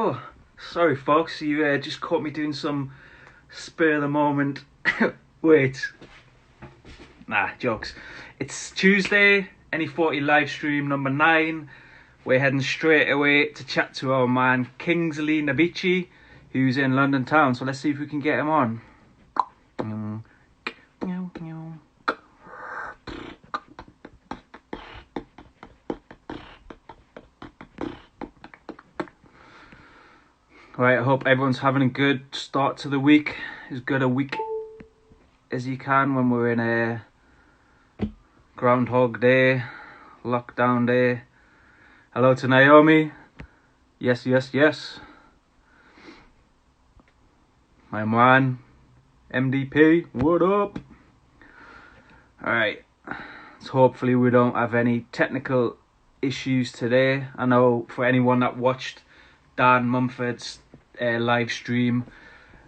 Oh, sorry, folks. You just caught me doing some spur of the moment. Wait, nah, jokes. It's Tuesday, AnyForty live stream number 9. We're heading straight away to chat to our man Kingsley Nebechi, who's in London town. So let's see if we can get him on. Right, I hope everyone's having a good start to the week. As good a week as you can when we're in a Groundhog Day, lockdown day. Hello to Naomi. Yes, yes, yes. My man, MDP, what up? Alright, so hopefully we don't have any technical issues today. I know for anyone that watched Dan Mumford's live stream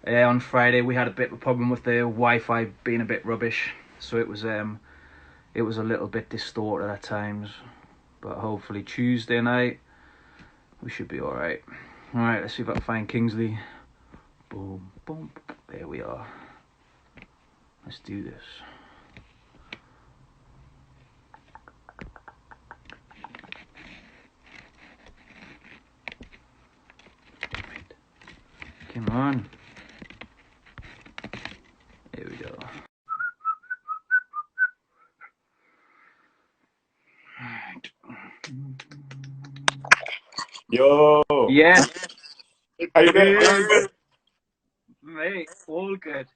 on Friday, we had a bit of a problem with the Wi-Fi being a bit rubbish, so it was a little bit distorted at times. But hopefully Tuesday night we should be all right. All right, let's see if I can find Kingsley. Boom, boom. There we are. Let's do this. Come on. There we go. Yo. Yeah. How you doing? Mate, all good.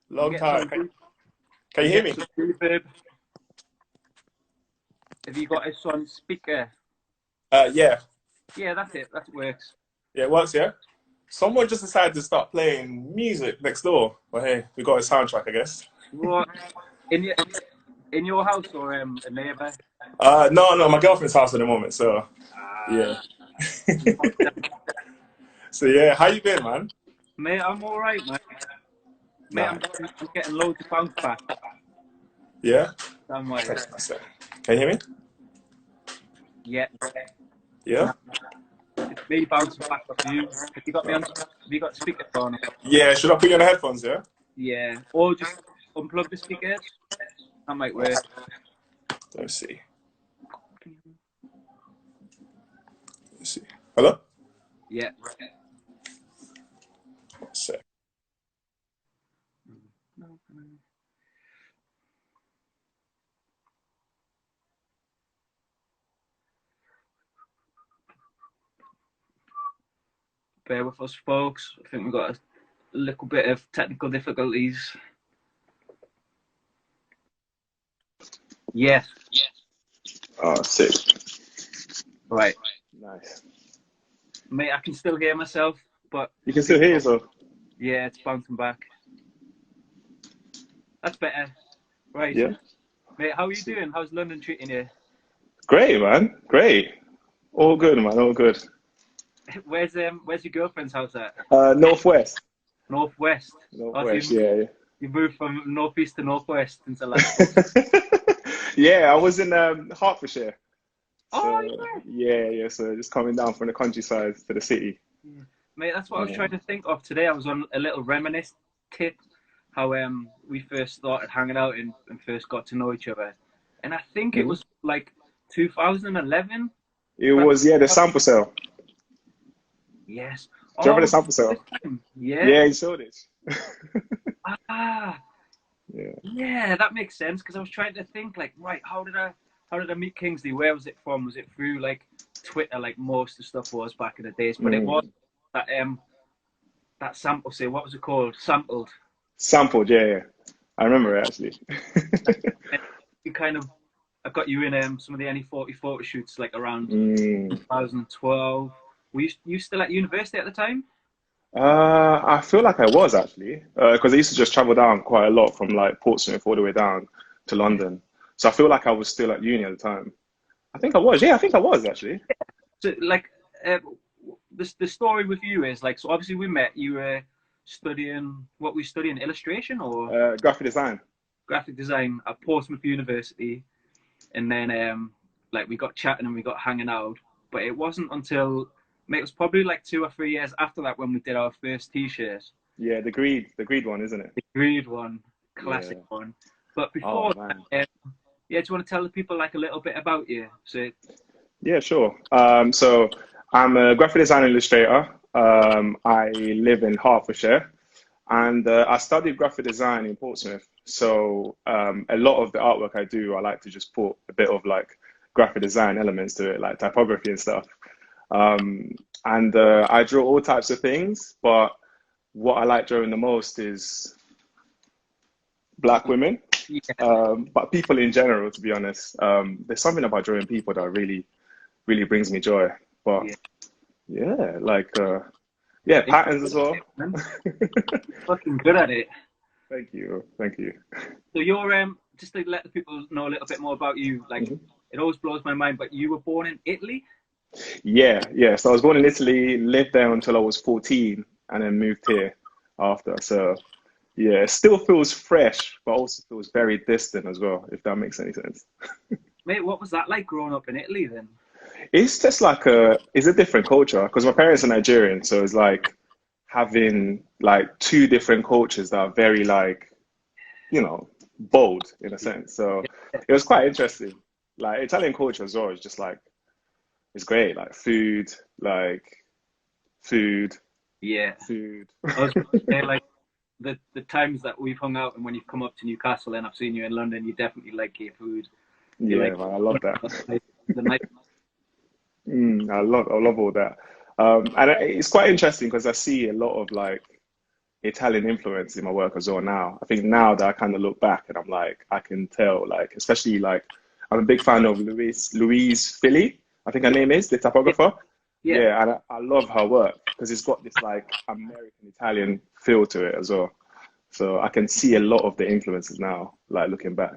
Long time. Can you hear me? Have you got us on speaker? Yeah. Yeah, that's it. That works. Yeah, it works, yeah? Someone just decided to start playing music next door. But hey, we got a soundtrack, I guess. What? In your house or a neighbour? No, my girlfriend's house at the moment, so yeah. So yeah, how you been, man? Mate, I'm alright, man. Mate, Nah. I'm getting loads of bounce back. Yeah? I'm like, Can you hear me? yeah. Yeah? It's me bouncing back off you. Have you got me on? Have you got speakerphone? Yeah, should I put you on the headphones, yeah? Yeah. Or just unplug the speakers. That might work. Let's see. Hello? Yeah. One sec. Bear with us, folks. I think we've got a little bit of technical difficulties. Yes. Oh, sick. Right. Nice. Mate, I can still hear myself, but... You can still hear yourself? Yeah, it's bouncing back. That's better. Right. Yeah. Mate, how are you doing? How's London treating you? Great, man. Great. All good, man. All good. Where's your girlfriend's house at? Northwest. Northwest. Northwest, yeah. You moved from northeast to northwest since the last. Yeah, I was in Hertfordshire. Oh, yeah. So just coming down from the countryside to the city. Yeah. Mate, that's what I was trying to think of today. I was on a little reminisce tip how we first started hanging out and first got to know each other, and I think it was like 2011. It was the sample sale. Yes. Do you remember the sample sale? Yeah. Yeah, you showed it. Yeah, that makes sense because I was trying to think like, right, how did I meet Kingsley? Where was it from? Was it through like Twitter, like most of the stuff was back in the days? But it was that sample sale. What was it called? Sampled, yeah. I remember it actually. I got you in some of the AnyForty photo shoots like around 2012. Were you still at university at the time? I feel like I was actually, because I used to just travel down quite a lot from like Portsmouth all the way down to London. So I feel like I was still at uni at the time. I think I was. Yeah, I think I was actually. So like, the story with you is like, so obviously we met. You were studying what we studying, illustration or graphic design. Graphic design at Portsmouth University, and then like we got chatting and we got hanging out. But it wasn't until Mate, it was probably like 2 or 3 years after that when we did our first t-shirt. Yeah, the greed one, isn't it? The Greed one, classic Yeah. one. But Oh before man. that, yeah, do you want to tell the people like a little bit about you? So, Yeah, sure. So I'm a graphic design illustrator. I live in Hertfordshire, and I studied graphic design in Portsmouth. So a lot of the artwork I do, I like to just put a bit of like graphic design elements to it, like typography and stuff. Um, and I draw all types of things, but what I like drawing the most is black women, yeah, but people in general, to be honest. There's something about drawing people that really brings me joy. But yeah. yeah, like yeah, You're patterns as good at well. it, man. Fucking good at it. Thank you, thank you. So you're just to let the people know a little bit more about you. Like, Mhm. it always blows my mind, but you were born in Italy. Yeah, yeah. So I was born in Italy, lived there until I was 14, and then moved here after. So yeah, it still feels fresh, but also feels very distant as well, if that makes any sense. Mate, what was that like growing up in Italy then? It's just like it's a different culture because my parents are Nigerian, so it's like having like two different cultures that are very like, bold in a sense. So it was quite interesting. Like Italian culture as well is just like it's great. Like food, Yeah, food. I was gonna say like the times that we've hung out and when you've come up to Newcastle and I've seen you in London, you definitely like your food. You Yeah, like man, I love that. the night. I love all that. And it's quite interesting because I see a lot of like Italian influence in my work as well now. I think now that I kind of look back and I'm like, I can tell, like, especially like, I'm a big fan of Louise Philly, I think her name is, the Yeah, typographer. yeah. Yeah, and I love her work because it's got this like American Italian feel to it as well. So I can see a lot of the influences now, like looking back.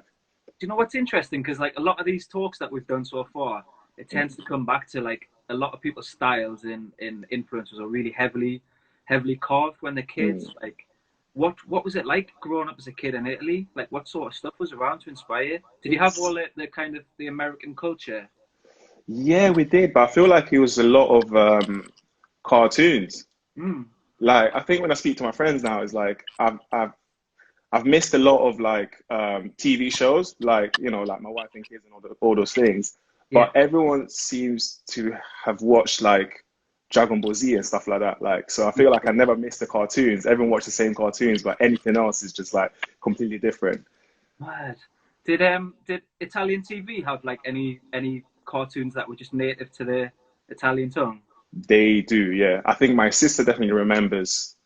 Do you know what's interesting? Because like a lot of these talks that we've done so far, it tends to come back to like a lot of people's styles in influencers are really heavily carved when they're kids. Mm. Like, what was it like growing up as a kid in Italy? Like, what sort of stuff was around to inspire you? Did you have all the kind of the American culture? Yeah, we did, but I feel like it was a lot of cartoons. Mm, Like I think when I speak to my friends now, it's like I've missed a lot of like TV shows, like like My Wife and Kids and all those things. yeah. But everyone seems to have watched like Dragon Ball Z and stuff like that. Like, so I feel like I never missed the cartoons. Everyone watched the same cartoons, but anything else is just like completely different. Mad. Did Italian TV have like any cartoons that were just native to the Italian tongue? They do, yeah. I think my sister definitely remembers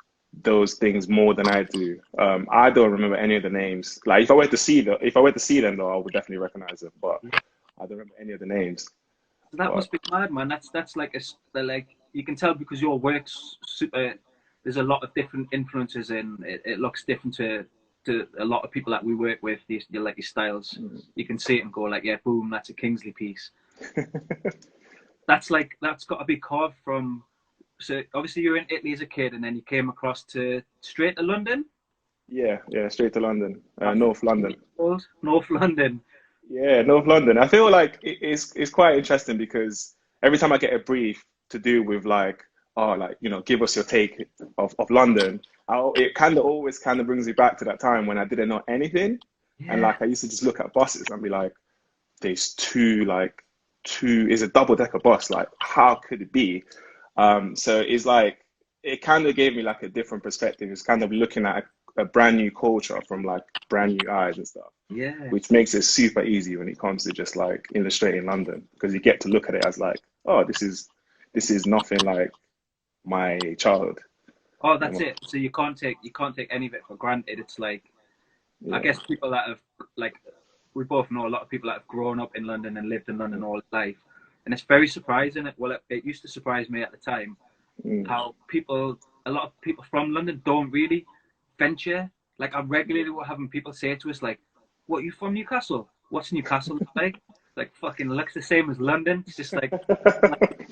those things more than I do. I don't remember any of the names. Like if I were to see them though, I would definitely recognize them. But I don't remember any of the names. So that But must be mad, man. That's like like you can tell because your work's super. There's a lot of different influences in it. It looks different to a lot of people that we work with. These you like your styles. You can see it and go like, yeah, boom, that's a Kingsley piece. That's got to be carved from. So obviously you're in Italy as a kid, and then you came across to straight to London. yeah, yeah, straight to London, At North 14 London. years old, North London. Yeah, North London. I feel like it's quite interesting because every time I get a brief to do with like, oh, like, give us your take of London, it kind of always kind of brings me back to that time when I didn't know anything. And Yeah, like I used to just look at buses and be like, there's two is a double decker bus. Like, how could it be? So it's like it kind of gave me like a different perspective. It's kind of looking at a brand new culture from like brand new eyes and stuff, yeah. which makes it super easy when it comes to just like illustrating London because you get to look at it as like, oh, this is nothing like my childhood. Oh, that's it. So you can't take any of it for granted. It's like I Yeah. guess people that have like we both know a lot of people that have grown up in London and lived in London all their life, and it's very surprising. It used to surprise me at the time Mm. how a lot of people from London don't really venture. Like I regularly will having people say to us like, "What, you from Newcastle? What's Newcastle like?" Like fucking looks the same as London. It's just like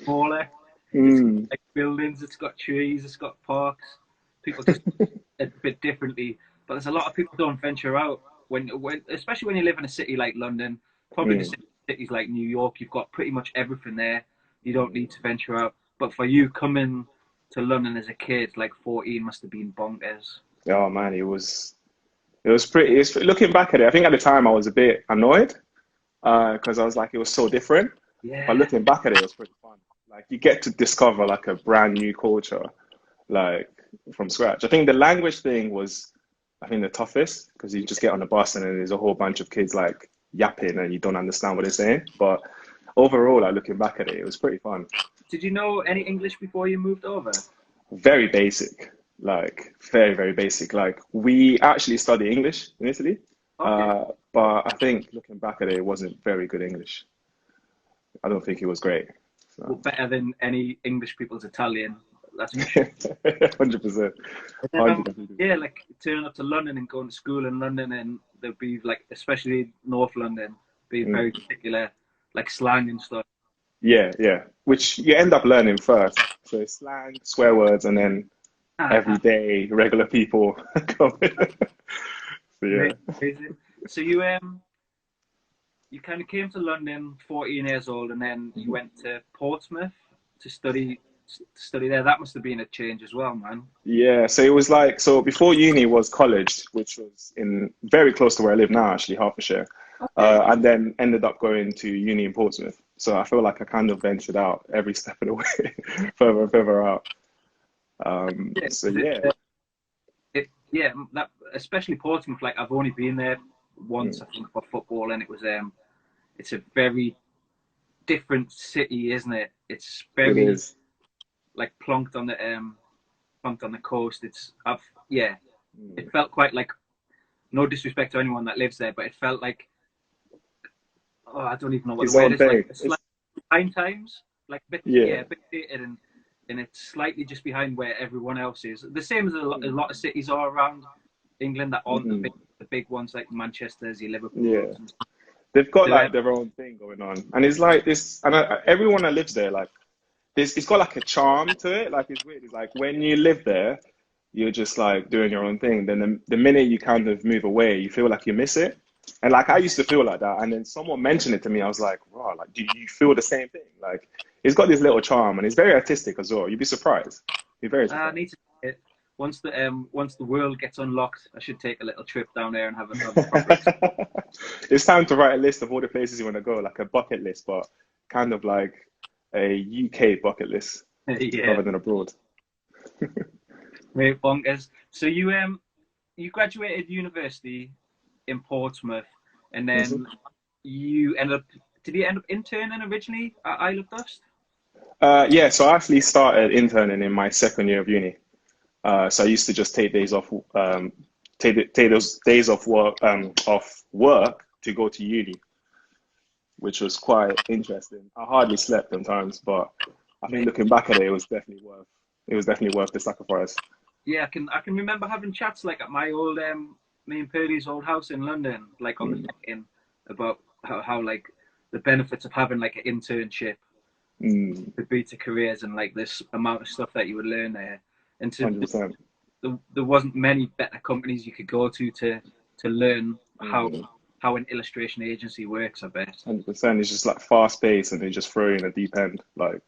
smaller. It's got Mm. like buildings. It's got trees. It's got parks. People just a bit differently. But there's a lot of people don't venture out when especially when you live in a city like London, probably the Mm. cities like New York. You've got pretty much everything there. You don't need to venture out. but for you coming to London as a kid, like 14 must have been bonkers. Oh man, it was pretty. It's, looking back at it, I think at the time I was a bit annoyed because I was like, it was so different. But Yeah. looking back at it, it was pretty fun. Like you get to discover like a brand new culture, like from scratch. I think the language thing was, I think, the toughest because you just get on the bus and then there's a whole bunch of kids like yapping and you don't understand what they're saying. But overall, like looking back at it, it was pretty fun. Did you know any English before you moved over? Very basic, like very, very basic. Like we actually study English in Italy, Okay. but I think looking back at it, it wasn't very good English. I don't think it was great. Well, So better than any English people's Italian, that's for sure. 100%, And then, 100%. yeah, like turning up to London and going to school in London, and there'd be like, especially North London, be very Mm. particular, like slang and stuff. Yeah, yeah. Which you end up learning first. So it's slang, swear words, and then everyday regular people come in. So yeah. Amazing. So you kind of came to London 14 years old, and then you Mhm. went to Portsmouth to study there. That must have been a change as well, man. Yeah, so it was like, so before uni was college, which was in very close to where I live now, actually, Hertfordshire, Okay. and then ended up going to uni in Portsmouth. So I feel like I kind of ventured out every step of the way, further and further out. Yeah, So 'cause yeah. yeah, that especially Portsmouth. Like I've only been there once, Mm. I think, for football, and it's a very different city, isn't it? It's It very is. like plunked on the coast. Yeah, it Mm. felt quite like, no disrespect to anyone that lives there, but it felt like, oh, I don't even know what the His word own is. Like thing. it's It's like behind times, like yeah. a bit dated, and it's slightly just behind where everyone else is. The same as a Mm. lot of cities are around England that aren't Mm. the big ones like Manchester's, your Yeah. Liverpool's. And They've got so, like their own thing going on, and it's like this. And everyone that lives there, like, it's got like a charm to it. Like it's weird. It's like when you live there, you're just like doing your own thing. Then the minute you kind of move away, you feel like you miss it. And like I used to feel like that. And then someone mentioned it to me. I was like, wow, like do you feel the same thing? Like it's got this little charm and it's very artistic as well. You'd be surprised. You'd be very I surprised. need to once the world gets unlocked, I should take a little trip down there and have a proper experience. It's time to write a list of all the places you want to go, like a bucket list, but kind of like a UK bucket list Yeah, rather than abroad. mate, bonkers. So you graduated university in Portsmouth, and then Mhm. you ended up. Did you end up interning originally at Isle of Dust? Yeah, so I actually started interning in my second year of uni. So I used to just take days off, take those days off work to go to uni, which was quite interesting. I hardly slept sometimes, but I think Mate, looking back at it, it was definitely worth the sacrifice. yeah, I can remember having chats like at my old me and Purdy's old house in London, like on the Mm, second, about how like the benefits of having like an internship mm, could be to careers, and like this amount of stuff that you would learn there. And 100%. there wasn't many better companies you could go to learn Mm, how an illustration agency works, I bet. 100%. It's just like fast paced and they just throw you in a deep end. Like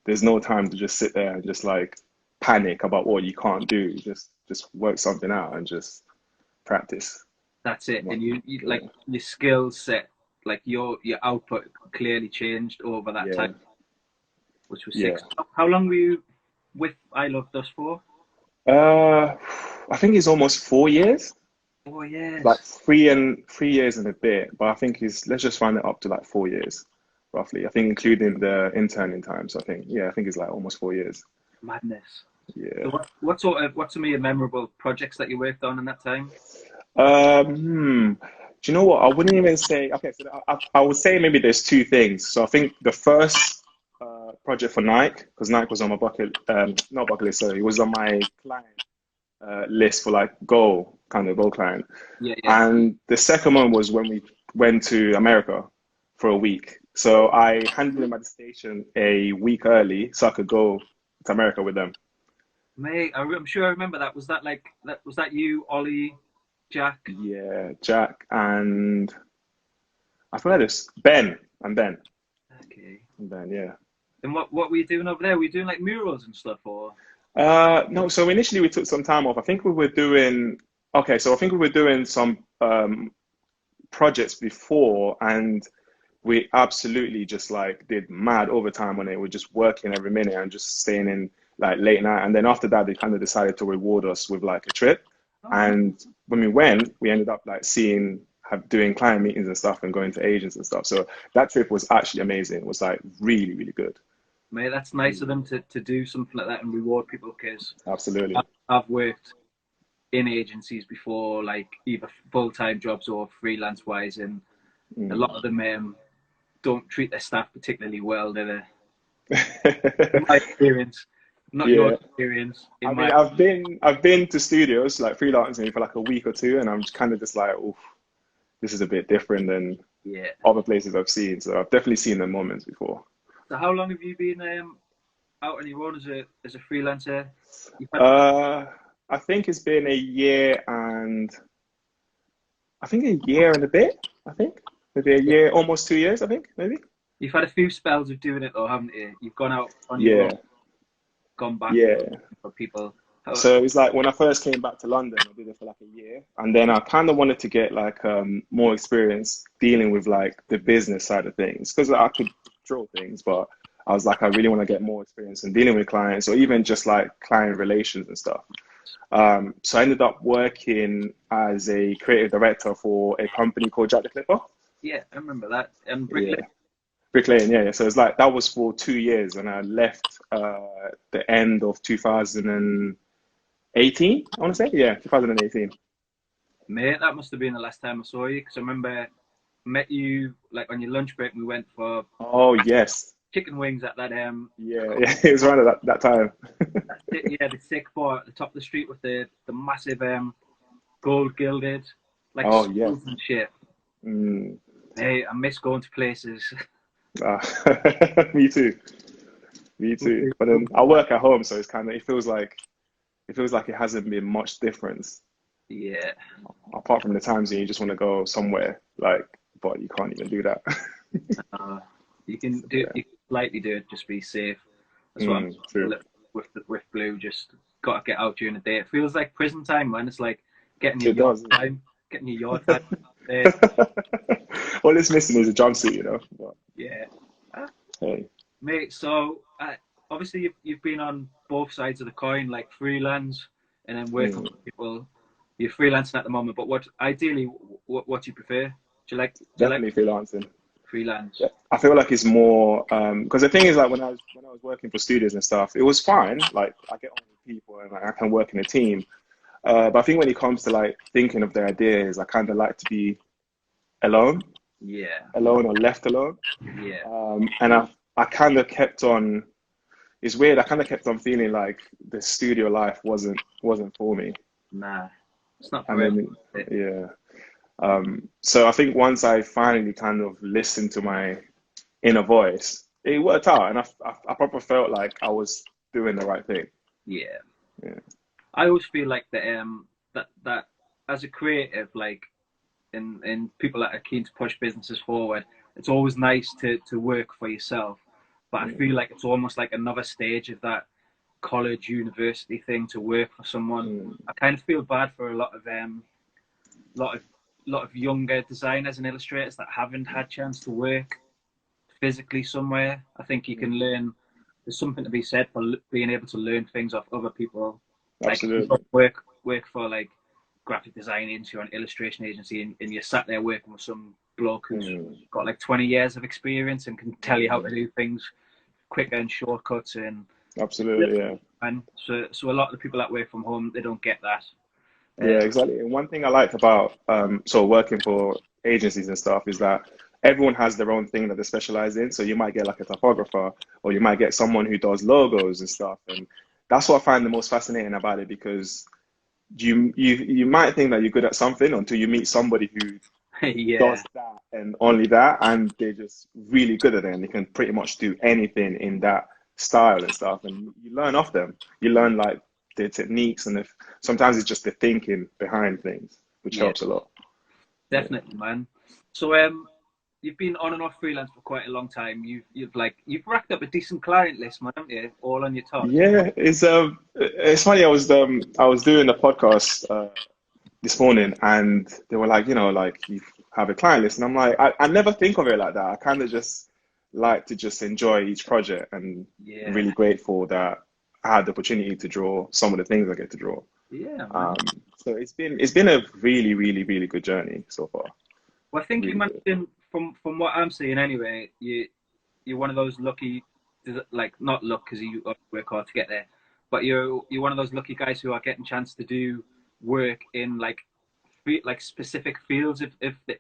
there's no time to just sit there and just like panic about what you can't do. Just work something out and just practice. That's it. And you Yeah. like your skill set, like your output clearly changed over that time, Yeah. which was Yeah. six. How long were you with I Love Dust for? Uh, I think it's almost 4 years, 4 years. like 3 years and a bit. But I think it's let's just round it up to like 4 years, roughly. I think including the interning time. So I think I think it's like almost 4 years. Madness. So Yeah. what's some of your memorable projects that you worked on in that time? Do you know what? I wouldn't even say. Okay, so I would say maybe there's two things. So I think the first project for Nike, because Nike was on my not bucket list, sorry, it was on my client list for like goal client. Yeah, yeah. And the second one was when we went to America for a week. So I handed them at the station a week early so I could go to America with them. Mate, I'm sure I remember that. Was that like that? Was that you, Ollie, Jack? Yeah, Jack and I forgot this Ben and Ben Okay. and Ben. Yeah. And what were you doing over there? Were you doing like murals and stuff, or? No, so initially we took some time off. I think we were doing, okay, so I think we were doing some projects before, and we absolutely just like did mad overtime on it. We're just working every minute and just staying in like late night. And then after that, they kind of decided to reward us with like a trip. Oh, nice. And when we went, we ended up like seeing, doing client meetings and stuff and going to agents and stuff. So that trip was actually amazing. It was like really, really good. Mate, that's nice of them to do something like that and reward people because Absolutely. I've worked in agencies before, like either full-time jobs or freelance wise, and a lot of them don't treat their staff particularly well, do they? In my experience, not your Yeah. experience. I In mean, my I've been to studios like freelancing for like a week or two, and I'm just kind of just like, oof, this is a bit different than yeah. other places I've seen. So I've definitely seen the moments before. So how long have you been out on your own as a freelancer? You've had Uh, I think it's been a year and I think a year and a bit. I think maybe a year, almost 2 years. I think maybe. you've had a few spells of doing it though, haven't you? You've gone out on your own, Yeah, gone back yeah. for people. How, So it's like when I first came back to London, I did it for like a year, and then I kind of wanted to get like more experience dealing with like the business side of things because I could draw things, but I was like, I really want to get more experience in dealing with clients or even just like client relations and stuff. So I ended up working as a creative director for a company called Jack the Clipper. yeah, I remember that. And Yeah, Brickley. Brick Lane. Yeah, yeah. So it's like that was for 2 years, and I left the end of 2018. I want to say, yeah, 2018. Mate, that must have been the last time I saw you because I remember I met you like on your lunch break and we went for Oh yes, chicken wings at that yeah, yeah. It was around at that time. yeah, the sick bar at the top of the street with the massive gold gilded like Oh yes. schools and shit. Mm. Hey, I miss going to places. Ah, me too. Me too. But then I work at home, so it's kind of it feels like it hasn't been much difference Yeah. apart from the times when you just want to go somewhere like, but you can't even do that. Uh, you can So, do yeah. you can slightly do it, just be safe. That's what I'm a True. little with Blue. Just gotta get out during the day. It feels like prison time, man. It's like getting your It yard does. time, getting your yard time. Uh, All it's missing is a jumpsuit, But yeah, uh, hey, mate. So obviously you've been on both sides of the coin, like freelance and then working mm, for people. You're freelancing at the moment, but what ideally what do you prefer? Do you like definitely freelancing. freelance? Yeah. I feel like it's more because the thing is like when I was working for studios and stuff, it was fine. Like I get on with people and like, I can work in a team. But I think when it comes to like thinking of the ideas, I kind of like to be alone, Yeah, alone or left alone. yeah. And I kind of kept on. It's weird. I kind of kept on feeling like the studio life wasn't for me. Nah, it's not And for everyone. then yeah. So I think once I finally kind of listened to my inner voice, it worked out, and I probably felt like I was doing the right thing. Yeah, Yeah. I always feel like that as a creative, like in people that are keen to push businesses forward, it's always nice to work for yourself. But I Mm, feel like it's almost like another stage of that college university thing to work for someone. mm, I kind of feel bad for a lot of lot of younger designers and illustrators that haven't had chance to work physically somewhere. I think you can mm. learn. There's something to be said for being able to learn things off other people. Like if you Absolutely. work for like graphic design agency or an illustration agency, and you're sat there working with some bloke who's Mm, got like 20 years of experience and can tell you how to mm. do things quicker and shortcuts Absolutely. Yeah. and so a lot of the people that work from home they don't get that. Yeah, Um, exactly. And one thing I liked about working for agencies and stuff is that everyone has their own thing that they specialize in. So you might get like a typographer, or you might get someone who does logos and stuff. And that's what I find the most fascinating about it because you might think that you're good at something until you meet somebody who yeah, does that and only that, and they're just really good at it, and they can pretty much do anything in that style and stuff. And you learn off them. You learn like the techniques, and sometimes it's just the thinking behind things, which yeah, helps a lot. Yeah. definitely, man. So you've been on and off freelance for quite a long time. You've racked up a decent client list, man, haven't you? All on your tops. Yeah, it's funny. I was doing a podcast this morning, and they were like, like you have a client list, and I'm like, I never think of it like that. I kind of just like to just enjoy each project, and I'm Yeah, really grateful that I had the opportunity to draw some of the things I get to draw. yeah, man. Um, so it's been a really, really, really good journey so far. Well, I think you Really good. mentioned from what I'm seeing anyway, you're one of those lucky, like not luck because you work hard to get there, but you're one of those lucky guys who are getting chance to do work in like specific fields of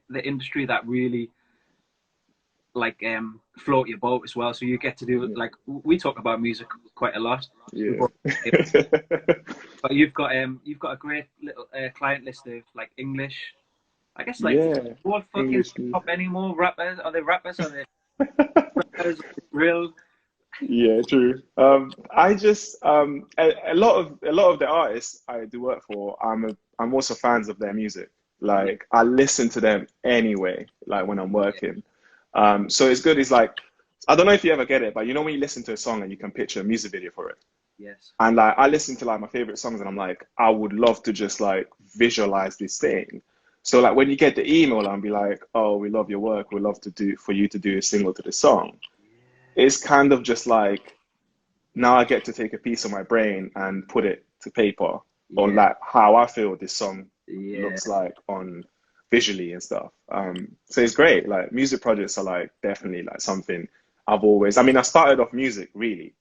the industry that really like float your boat as well. So you get to do Yeah. like we talk about music quite a lot. We Yeah. both, but you've got a great little client list of like English. I guess like Yeah. what fucking English. pop anymore rappers? Are they rappers? Are they rappers? Are they drill? Yeah, true. I just a lot of the artists I do work for, I'm also fans of their music. Yeah, Like I listen to them anyway, like when I'm yeah, working. So it's good. It's like I don't know if you ever get it, but you know when you listen to a song and you can picture a music video for it. yes, And like I listen to like my favorite songs and I'm like, I would love to just like visualize this thing. So like when you get the email and be like, oh, we love your work, we love to do for you to do a single to the song, it's kind of just like now I get to take a piece of my brain and put it to paper on yeah, like how I feel this song yeah, looks like on visually and stuff. So it's great. Like music projects are like definitely like something I've always. I mean, I started off music really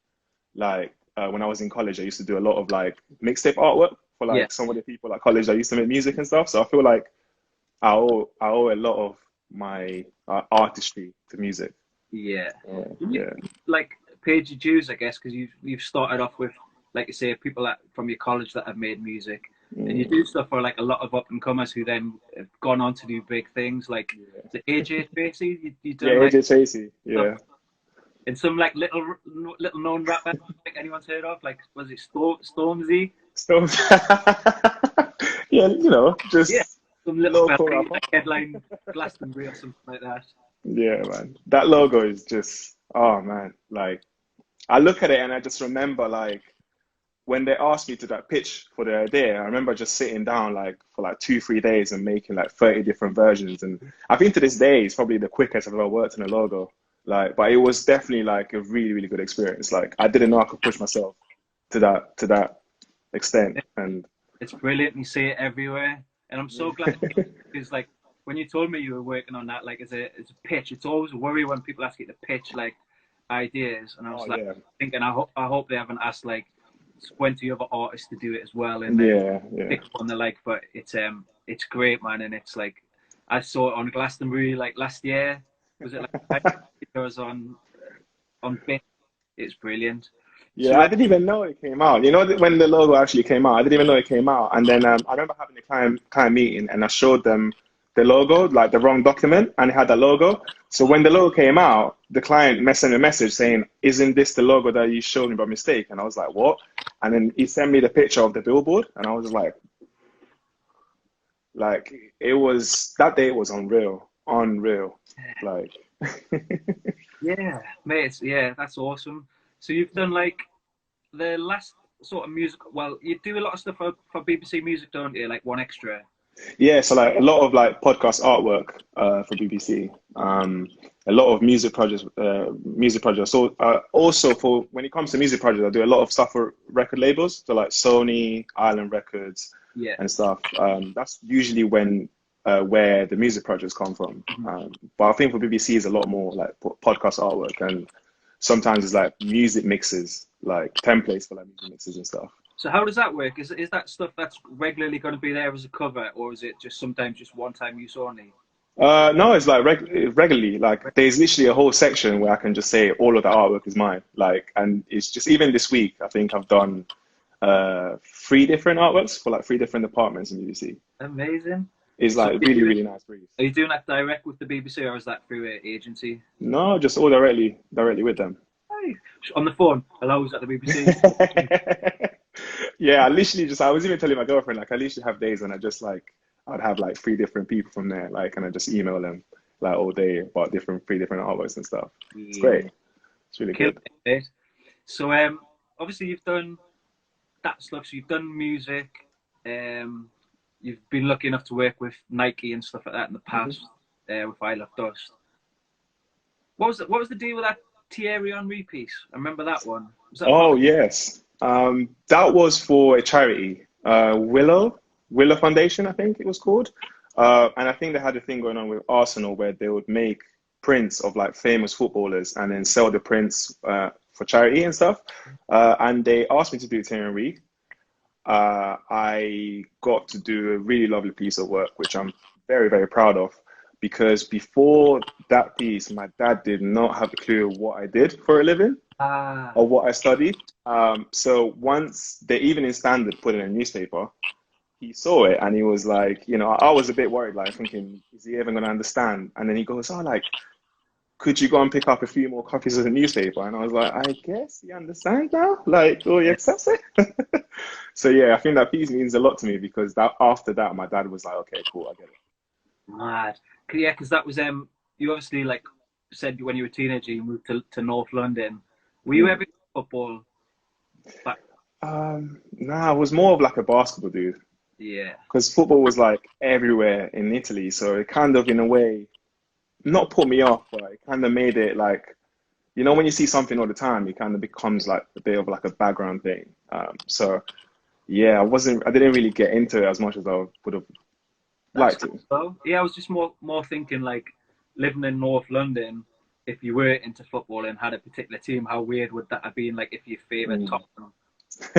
like when I was in college. I used to do a lot of like mixtape artwork for yeah, like some of the people at college that used to make music and stuff. So I feel like I owe a lot of my artistry to music. yeah. Yeah, You yeah, like paid your dues, I guess, because you've started off with like you say people from your college that have made music, and you mm, do stuff for like a lot of up and comers who then have gone on to do big things. Like yeah. the AJ Tracy, you Yeah, done like AJ Tracy. stuff Yeah. in some like little known rapper like anyone's heard of. Like was it Stormzy? So, yeah, Yeah, just some little local fella rapper. like headline Glastonbury or something like that. Yeah, man. That logo is just, oh man. Like, I look at it and I just remember, like, when they asked me to that pitch for the idea, I remember just sitting down, like, for like 2, 3 days and making like 30 different versions. And I think to this day, it's probably the quickest I've ever worked on a logo. Like, but it was definitely like a really, really good experience. Like, I didn't know I could push myself to that extent. And It's brilliant. You see it everywhere, and I'm so glad because like when you told me you were working on that, like as a pitch, it's always a worry when people ask you to pitch like ideas, and I oh was like yeah, thinking, I hope they haven't asked like 20 other artists to do it as well, and then yeah, yeah. pick one they like. But it's great, man, and it's like I saw it on Glastonbury like last year. Was it like it was on Bit? It's brilliant. Yeah, So I didn't even know it came out. When the logo actually came out, I didn't even know it came out. And then I remember having a client meeting, and I showed them the logo, like the wrong document, and it had the logo. So when the logo came out, the client sent me a message saying, "Isn't this the logo that you showed me by mistake?" And I was like, "What?" And then he sent me the picture of the billboard, and I was like it was that day. It was unreal, unreal. Like, yeah, mate, yeah, that's awesome. So you've done like the last sort of music. Well, you do a lot of stuff for BBC Music, don't you? Like One Extra. yeah, so like a lot of like podcast artwork for BBC. A lot of music projects. So also for when it comes to music projects, I do a lot of stuff for record labels, so like Sony, Island Records, Yeah. and stuff. That's usually when where the music projects come from. Mhm. But I think for BBC is a lot more like podcast artwork, and sometimes it's like music mixes, like templates for like music mixes and stuff. So how does that work? Is that stuff that's regularly going to be there as a cover, or is it just sometimes just one time use only? No, it's like regularly. Like there's literally a whole section where I can just say all of the artwork is mine. Like, and it's just even this week, I think I've done 3 different artworks for like 3 different departments in BBC. Amazing. It's So like really, really nice brief. are you doing that direct with the BBC, or is that through an agency? No, just all directly with them. Hey, on the phone. Hello, is that the BBC? Yeah, I was even telling my girlfriend, like, I literally have days when I'd have like 3 different people from there, like, and I just email them, like all day about three different artworks and stuff. It's great. Yeah. It's really Kill good. it. So obviously you've done that stuff. So you've done music. Um, you've been lucky enough to work with Nike and stuff like that in the Hmm. past. With I Love Dust. What was the deal with that Thierry Henry piece? I remember that one. Was that Oh part? yes, that was for a charity, Willow Foundation, I think it was called. And I think they had a thing going on with Arsenal where they would make prints of like famous footballers and then sell the prints for charity and stuff. And they asked me to do Thierry Henry. I got to do a really lovely piece of work, which I'm very, very proud of. Because before that piece, my dad did not have a clue what I did for a living Ah, or what I studied. So once the Evening Standard put it in a newspaper, he saw it and he was like, I was a bit worried, like thinking, is he even going to understand? And then he goes, oh, like, could you go and pick up a few more copies of the newspaper? And I was like, I guess he understands now, like, or he yeah. accepts it. So yeah, I think that piece means a lot to me because that after that, my dad was like, okay, cool, I get it. Mad. Yeah, because that was you obviously like said when you were a teenager you moved to North London. Were you Mm. ever into football back? Nah, I was more of like a basketball dude Yeah. because football was like everywhere in Italy. So it kind of, in a way, not put me off, but it kind of made it like, when you see something all the time, it kind of becomes like a bit of like a background thing. So yeah, I didn't really get into it as much as I would have That's liked cool to. though. Yeah, I was just more thinking like living in North London, if you were into football and had a particular team, how weird would that have been like if your favourite Mm. Tottenham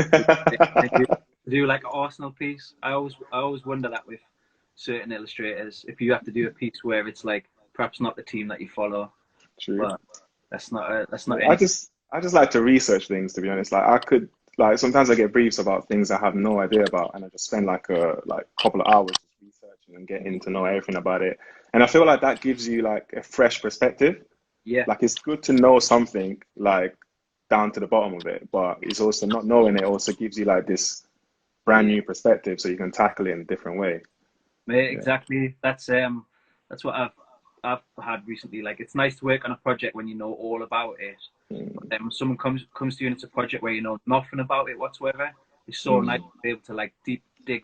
and do like an Arsenal piece? I always wonder that with certain illustrators, if you have to do a piece where it's like perhaps not the team that you follow, True. but that's not I any. just I just like to research things, to be honest. Like I could like sometimes I get briefs about things I have no idea about, and I just spend like a couple of hours just researching and getting to know everything about it. And I feel like that gives you like a fresh perspective. Yeah, Like it's good to know something like down to the bottom of it, but it's also not knowing it also gives you like this brand yeah, new perspective, so you can tackle it in a different way. mate, Yeah. exactly. That's what I've had recently. Like it's nice to work on a project when you know all about it. But Mm, then when someone comes to you and it's a project where you know nothing about it whatsoever, it's so nice mm, to be able to like dig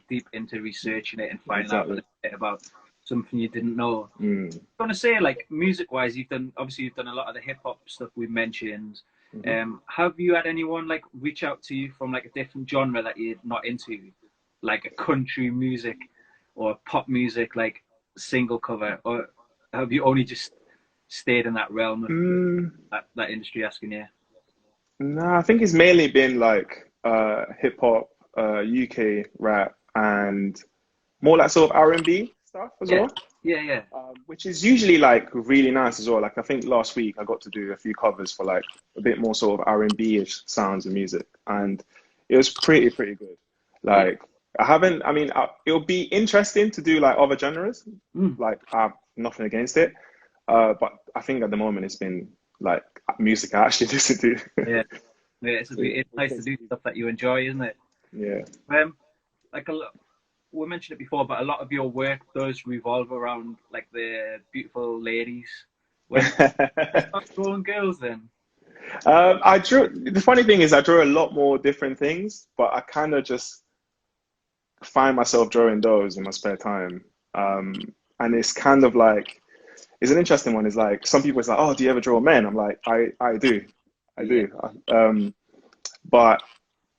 deep into researching it and finding out a exactly. little bit about something you didn't know. Mm, I want to say like music wise, you've done a lot of the hip hop stuff we mentioned. mhm. Have you had anyone like reach out to you from like a different genre that you're not into, like a country music or pop music, like single cover, or have you only just stayed in that realm of Mm, that industry asking you? no, I think it's mainly been like hip hop, UK rap, and more like sort of R&B stuff as Yeah, well. yeah, yeah, Which is usually like really nice as well. Like I think last week I got to do a few covers for like a bit more sort of R&B-ish sounds of music, and it was pretty good. yeah. Like I haven't, I mean, it'll be interesting to do like other genres. Mm, Like I have nothing against it, but I think at the moment it's been like music I actually listen to. yeah, yeah. So yeah, It's we'll nice take to some do music. stuff that you enjoy, isn't it? Yeah. Um, like we mentioned it before, but a lot of your work does revolve around like the beautiful ladies. When you start drawing girls, then I drew. The funny thing is, I drew a lot more different things, but I kind of just find myself drawing those in my spare time. And it's kind of like it's an interesting one. It's like some people it's like, oh, do you ever draw men? I'm like, I do, I yeah, do. But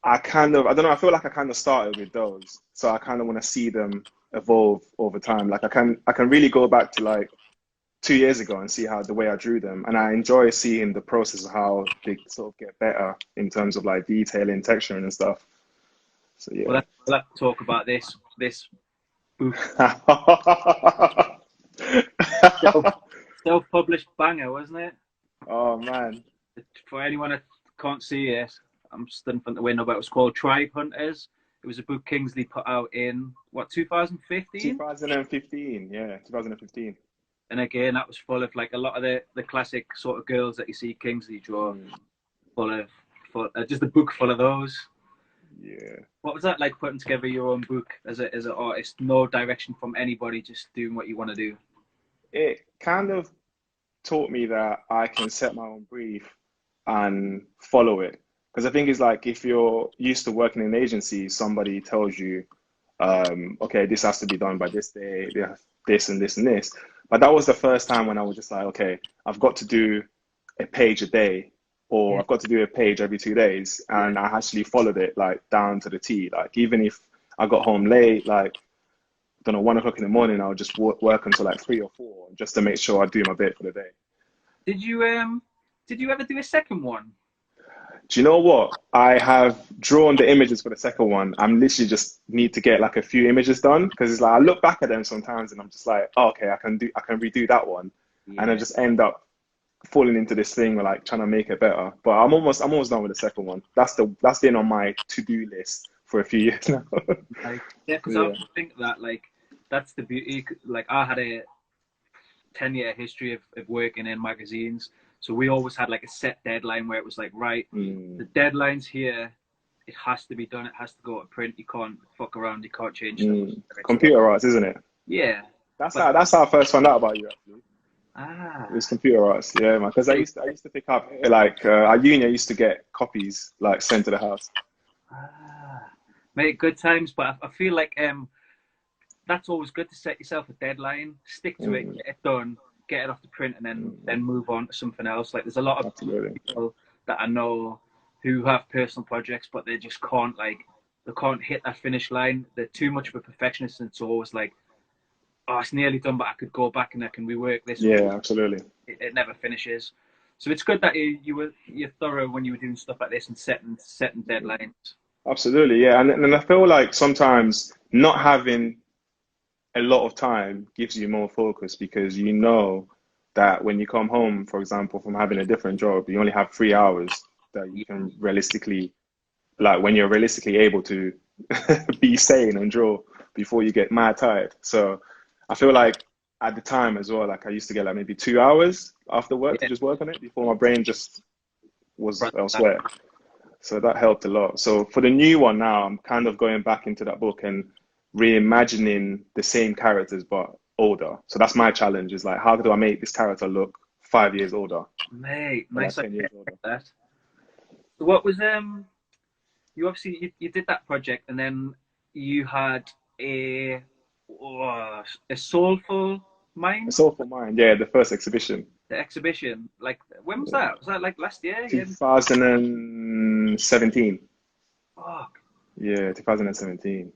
I don't know. I feel like I kind of started with those, so I kind of want to see them evolve over time. Like I can really go back to like 2 years ago and see how the way I drew them, and I enjoy seeing the process of how they sort of get better in terms of like detailing, texturing, and stuff. So yeah. we'll have to talk about this book. Self self published banger, wasn't it? Oh man. For anyone that can't see it, I'm stood in front of the window, but it was called Tribe Hunters. It was a book Kingsley put out in what 2015, 2015, yeah, 2015. and again that was full of like a lot of the classic sort of girls that you see Kingsley draw. Mm, Full of just a book full of those. yeah. What was that like putting together your own book as an artist? No direction from anybody, just doing what you want to do. it kind of taught me that I can set my own brief and follow it. Because I think it's like if you're used to working in an agency, somebody tells you, okay, this has to be done by this day, this and this and this. But that was the first time when I was just like, okay, I've got to do a page a day, or Yeah, I've got to do a page every 2 days. yeah. And I actually followed it like down to the T. Like even if I got home late, like, I don't know, 1 o'clock in the morning, I'll just work until like 3 or 4 just to make sure I do my bit for the day. Did you ever do a second one? Do you know what? I have drawn the images for the second one. I'm literally just need to get like a few images done because it's like I look back at them sometimes and I'm just like, oh, okay, I can redo that one, and I Yeah. just end up falling into this thing where like trying to make it better. But I'm almost done with the second one. That's been on my to-do list for a few years now. Like, yeah, because I Yeah. was think that like that's the beauty. Like I had a 10-year history of working in magazines, so we always had like a set deadline where it was like, right, Mm, the deadline's here. It has to be done. It has to go to print. You can't fuck around. You can't change stuff. mm. It's dead. Computer arts, isn't it? Yeah, That's but how I first found out about you actually. It was ah, computer arts, yeah, man. Because I used to pick up like at uni, I used to get copies like sent to the house. ah, mate, good times. But I feel like that's always good to set yourself a deadline, stick to it, Mm, get it done, get it off the print, and mm, then move on to something else. Like there's a lot of absolutely. people that I know who have personal projects, but they just can't they can't hit that finish line. They're too much of a perfectionist, and it's always like, oh, it's nearly done, but I could go back and I can rework this, or Yeah, absolutely. it never finishes. So it's good that you're thorough when you were doing stuff like this and setting deadlines. Absolutely, yeah. And I feel like sometimes not having a lot of time gives you more focus because you know that when you come home, for example, from having a different job, you only have 3 hours that you can realistically, like when you're realistically able to be sane and draw before you get mad tired. So I feel like at the time as well, like I used to get like maybe 2 hours after work to Yeah, just work on it before my brain just was right. elsewhere. So that helped a lot. So for the new one now, I'm kind of going back into that book and reimagining the same characters but older. So that's my challenge is like, how do I make this character look 5 years older Mate, or like nice 10 idea. years older? That. So what was you obviously you did that project and then you had a a soulful mind, It's all for mine. Yeah, the first exhibition, the exhibition. Like when was that? Was that like last year? Yeah. 2017. Fuck. Yeah, 2017.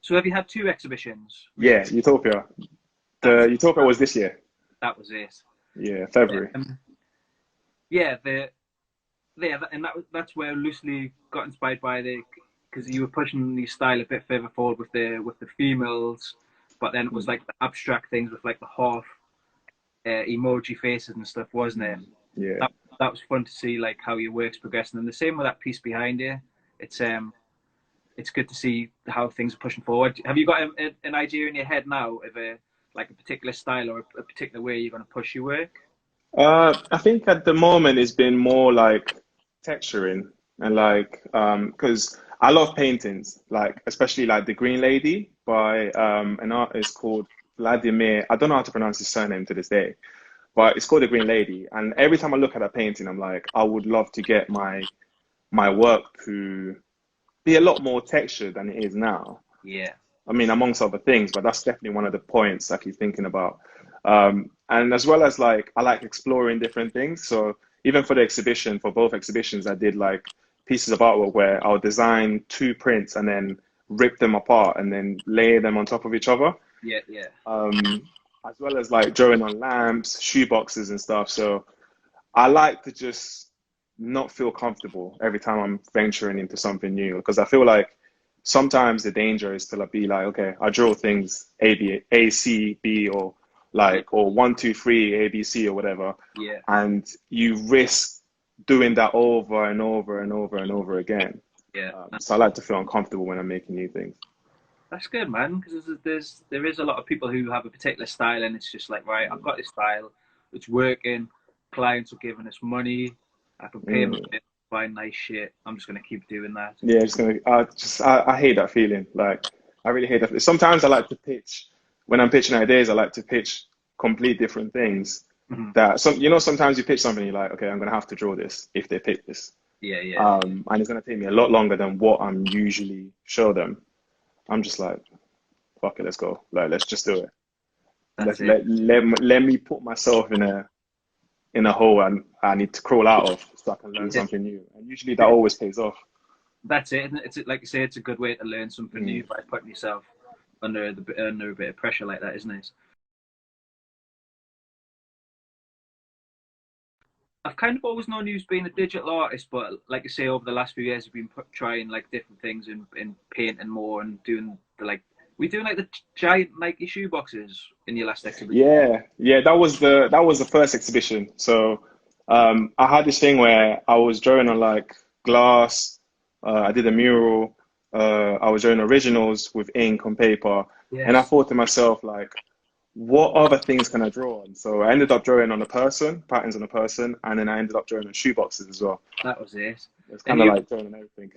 So have you had two exhibitions Yeah, recently? Utopia. That The was Utopia was this year. that was it. Yeah, February. Um, yeah, and that's where I loosely got inspired by because you were pushing the style a bit further forward with the females, but then it was Mm, like the abstract things with like the half emoji faces and stuff, wasn't it? mm, yeah. That that was fun to see like how your work's progressing, and the same with that piece behind you. It's it's good to see how things are pushing forward. Have you got an idea in your head now of a particular style or a particular way you're going to push your work? I think at the moment it's been more like texturing and like because I love paintings, like especially like The Green Lady by an artist called Vladimir. I don't know how to pronounce his surname to this day, but it's called The Green Lady. And every time I look at a painting, I'm like, I would love to get my work to be a lot more textured than it is now. Yeah, I mean, amongst other things, but that's definitely one of the points I keep thinking about. And as well as like, I like exploring different things. So even for the exhibition, for both exhibitions, I did like pieces of artwork where I'll design two prints and then rip them apart and then lay them on top of each other. yeah, yeah, Um, as well as like drawing on lamps, shoe boxes and stuff. So I like to just not feel comfortable every time I'm venturing into something new because I feel like sometimes the danger is to like be like, okay, I draw things A, C, B, or yeah, like, or 1, 2, 3, A, B, C, or whatever. yeah. And you risk doing that over and over and over and over again. Yeah, So I like to feel uncomfortable when I'm making new things. that's good, man. Because there is a lot of people who have a particular style, and it's just like, right, I've got this style, it's working. Clients are giving us money. I can pay them Mm. buy nice shit. I'm just gonna keep doing that. Yeah, I hate that feeling. Like I really hate that. Sometimes I like to pitch when I'm pitching ideas. I like to pitch complete different things Mhm. that sometimes you pitch something, you're like, okay, I'm gonna have to draw this if they pick this. Yeah, yeah, And it's gonna take me a lot longer than what I'm usually show them. I'm just like, fuck it, let's go. Like, let's just do it. that's it. Let me put myself in a hole and I need to crawl out of so I can learn Yeah. something new. And usually that always pays off. That's it. Isn't it? It's like you say, it's a good way to learn something Mm. new by putting yourself under a bit of pressure like that, isn't it? I've kind of always known you as being a digital artist, but like you say, over the last few years, you've been trying like different things in painting more and doing we doing like the giant Nike shoe boxes in your last exhibition. Yeah, yeah, that was the first exhibition. So I had this thing where I was drawing on like glass. I did a mural. I was drawing originals with ink on paper, and I Yes, thought to myself like, what other things can I draw on? So I ended up drawing on a person, patterns on a person, and then I ended up drawing on shoe boxes as well. that was it. It's And kind of like drawing on everything.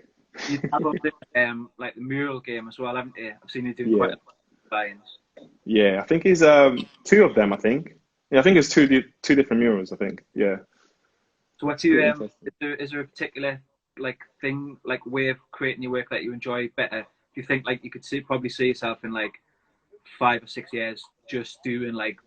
you dabbled in like the mural game as well, haven't you? I've seen you doing quite a Yeah, lot of designs. yeah. I think it's two of them. I think. Yeah, I think it's two different murals. I think. Yeah, So what's pretty you interesting. is there a particular like thing like way of creating your work that you enjoy better? Do you think like you could probably see yourself in like 5 or 6 years just doing like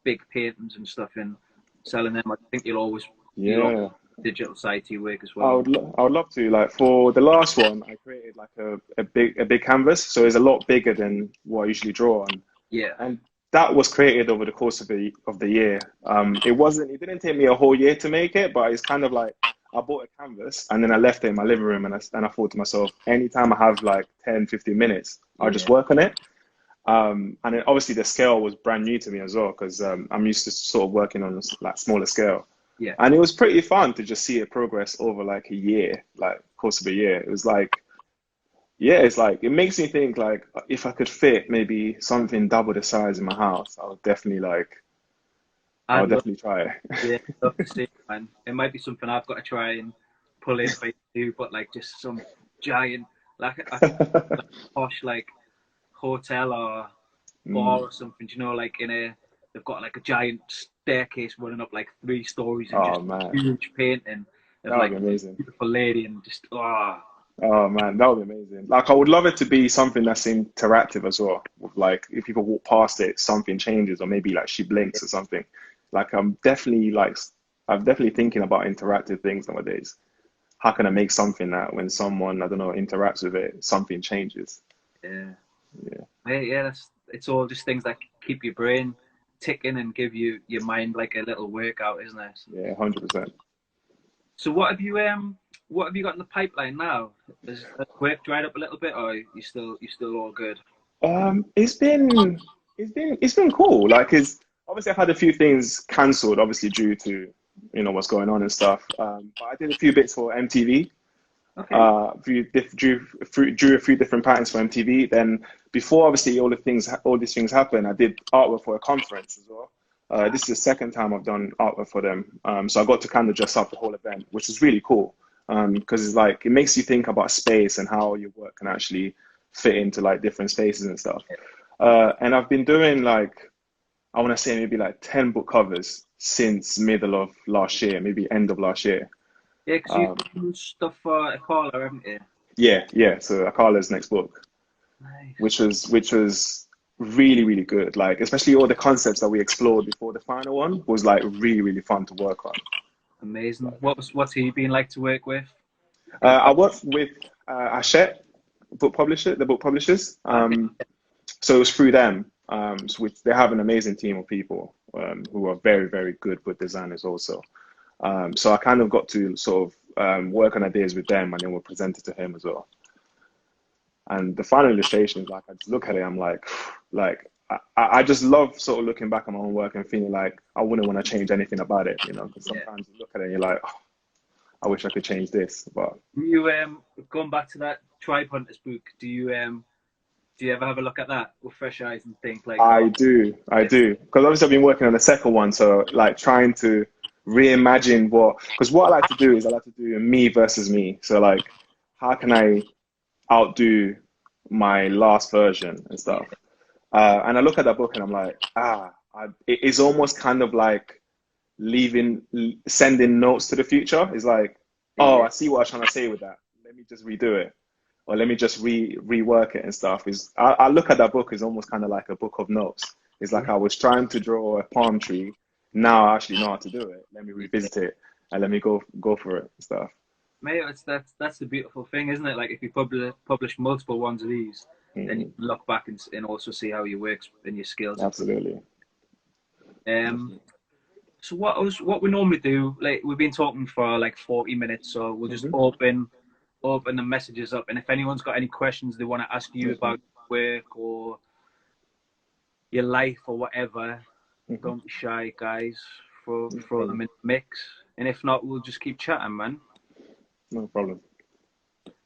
big paintings and stuff and selling them? I think you'll always Yeah. digital side to your work as well. I would love to. Like for the last one, I created like a big canvas, so it's a lot bigger than what I usually draw on, Yeah, and that was created over the course of the year. It didn't take me a whole year to make it, but it's kind of like I bought a canvas and then I left it in my living room, and I thought to myself, anytime I have like 10, 15 minutes, I'll yeah, just work on it. And then obviously the scale was brand new to me as well because I'm used to sort of working on a like smaller scale. yeah. And it was pretty fun to just see it progress over like a year, like course of a year. It was like, yeah, it's like it makes me think like if I could fit maybe something double the size in my house, I I'd would love, definitely try yeah, it. love to see it, man. It might be something I've got to try and pull in for you, but like just some giant, like I could like posh like hotel or bar Mm. or something, you know, like they've got like a giant staircase running up like 3 stories and Oh just man, huge painting of that would like be amazing. beautiful lady and just Oh man, that would be amazing. Like I would love it to be something that's interactive as well. With like if people walk past it, something changes, or maybe like she blinks or something. Like I'm definitely thinking about interactive things nowadays. How can I make something that when someone, I don't know, interacts with it, something changes? yeah, Yeah, yeah. That's it's all just things that keep your brain ticking and give your mind like a little workout, isn't it? yeah, 100%. So what have you got in the pipeline now? Has work dried up a little bit, or you still all good? It's it's been cool. Like, it's obviously I've had a few things cancelled, obviously due to what's going on and stuff. But I did a few bits for MTV. Okay. Drew a few different patterns for MTV. Then before obviously all these things happened, I did artwork for a conference as well. This is the second time I've done artwork for them. So I got to kind of dress up the whole event, which is really cool. Because it's like it makes you think about space and how your work can actually fit into like different spaces and stuff. And I've been doing like I want to say maybe like 10 book covers since middle of last year, maybe end of last year. Yeah, because you've Um, done stuff for a caller, haven't you? yeah, yeah. So Akala's next book, Nice. which was really really good. Like especially all the concepts that we explored before the final one was like really fun to work on. Amazing. What's he been like to work with? I worked with Hachette the book publishers. Okay. So it was through them. Which they have an amazing team of people who are very good book designers also. So I kind of got to sort of work on ideas with them, and then we'll present it to him as well. And the final illustrations, like I just look at it, I'm like, like I just love sort of looking back on my own work and feeling like I wouldn't want to change anything about it, because Yeah. sometimes you look at it and you're like, oh, I wish I could change this, but You going back to that Tribe Hunters book? Do you ever have a look at that with fresh eyes and think like, oh, I yeah, do, because obviously I've been working on the second one, so like trying to reimagine because what I like to do is I like to do a me versus me. So like, how can I outdo my last version and yeah, stuff? And I look at that book and I'm like, it is almost kind of like sending notes to the future. It's like, oh, Yeah. I see what I was trying to say with that. Let me just redo it, or let me just rework it and stuff. I look at that book as almost kind of like a book of notes. It's like I was trying to draw a palm tree. Now I actually know how to do it. Let me Yeah. revisit it and let me go for it and stuff. Mate, that's the beautiful thing, isn't it? Like if you publish multiple ones of these, then you Mm, can look back and also see how your works and your skills have. absolutely. Um, so what we normally do, like we've been talking for like 40 minutes, so we'll just Hmm. open the messages up, and if anyone's got any questions they want to ask you Hmm. about work or your life or whatever, Hmm. don't be shy, guys. Throw Okay. them in the mix, and if not, we'll just keep chatting, man. No problem.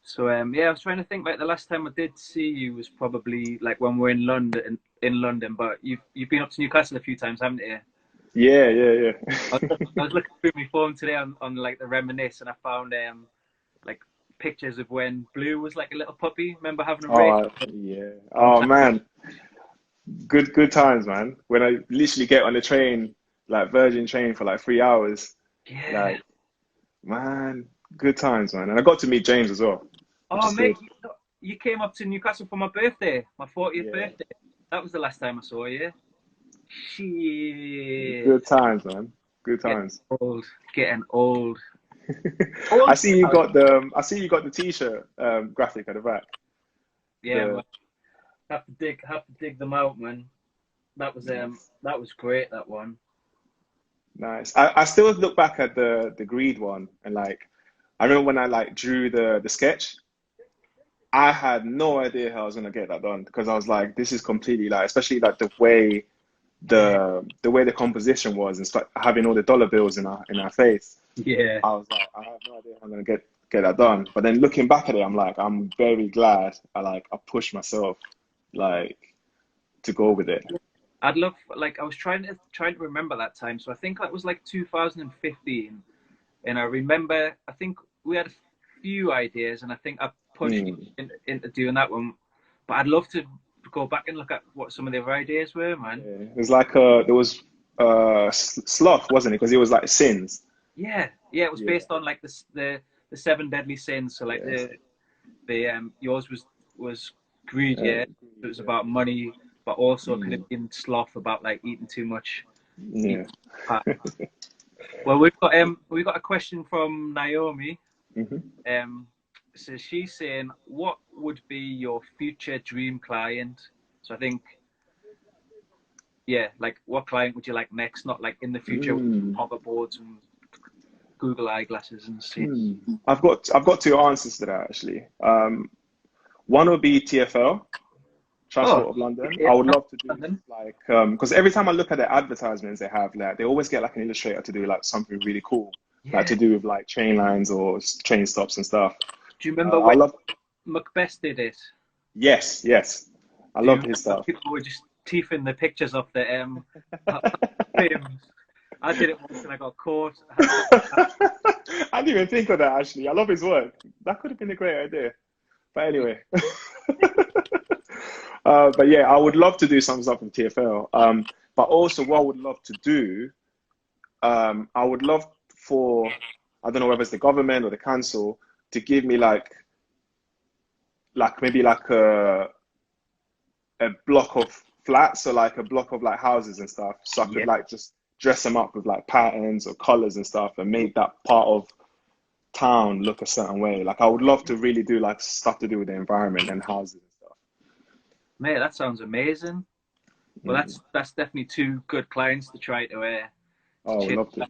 So yeah, I was trying to think. Like the last time I did see you was probably like when we were in London. In London, but you've been up to Newcastle a few times, haven't you? Yeah, yeah, I yeah. was looking through my phone today on like the reminisce, and I found like pictures of when Blue was like a little puppy. Remember having a race Oh, yeah. a long Oh time. man, good times, man. When I literally get on the train, like Virgin train for like 3 hours, Yeah. like man, good times, man. And I got to meet James as well, which Oh is mate, good. you came up to Newcastle for my birthday, my 40th Yeah, birthday. That was the last time I saw you. Shit. good times, man. Good Getting times. old. Getting old. Old now. I see you got the t-shirt graphic at the back. Yeah, man. The Have to dig them out, man. Nice. That was great, that one. Nice. I still look back at the greed one and like I remember when I like drew the sketch. I had no idea how I was gonna get that done because I was like, this is completely like, especially like Yeah. the way the composition was and stuff, having all the dollar bills in our face. Yeah. I was like, I have no idea how I'm gonna get that done. But then looking back at it, I'm like, I'm very glad I pushed myself like to go with it. I'd love like I was trying to remember that time. So I think that was like 2015, and I remember I think we had a few ideas, and I think I pushed you Mm. into doing that one. But I'd love to go back and look at what some of the other ideas were, man. Yeah. It was like there was sloth, wasn't it? Because it was like sins. Yeah, yeah. It was Yeah, based on like the seven deadly sins. So like yeah, the yours was greed, uh, yeah. It was about money, but also could mm, have been sloth about like eating too much. Eating yeah. fat. Well, we've got a question from Naomi. Hmm. Um, so she's saying, what would be your future dream client? So I think, yeah, like what client would you like next? Not like in the future, Mm, hoverboards and Google eyeglasses and see. mm. I've got two answers to that actually. One would be TfL, Oh, Transport of London. yeah, I would love to do London. like because every time I look at the advertisements they have, like they always get like an illustrator to do like something really cool, like Yeah. to do with like train lines or train stops and stuff. Do you remember I when love. Macbeth did it? Yes, yes. I Do you love his remember stuff. people were just teething the pictures of the films? I did it once and I got caught. I had to get I didn't even think of that actually. I love his work. That could have been a great idea. But anyway. But yeah, I would love to do some stuff with TFL. But also what I would love to do, I would love for, I don't know whether it's the government or the council to give me like maybe like a block of flats or like a block of like houses and stuff. So I could yeah. like just dress them up with like patterns or colors and stuff and make that part of town look a certain way. Like I would love to really do like stuff to do with the environment and houses and stuff. Mate, that sounds amazing. Well, Mm. that's definitely two good clients to try to Oh, I would chip. love to.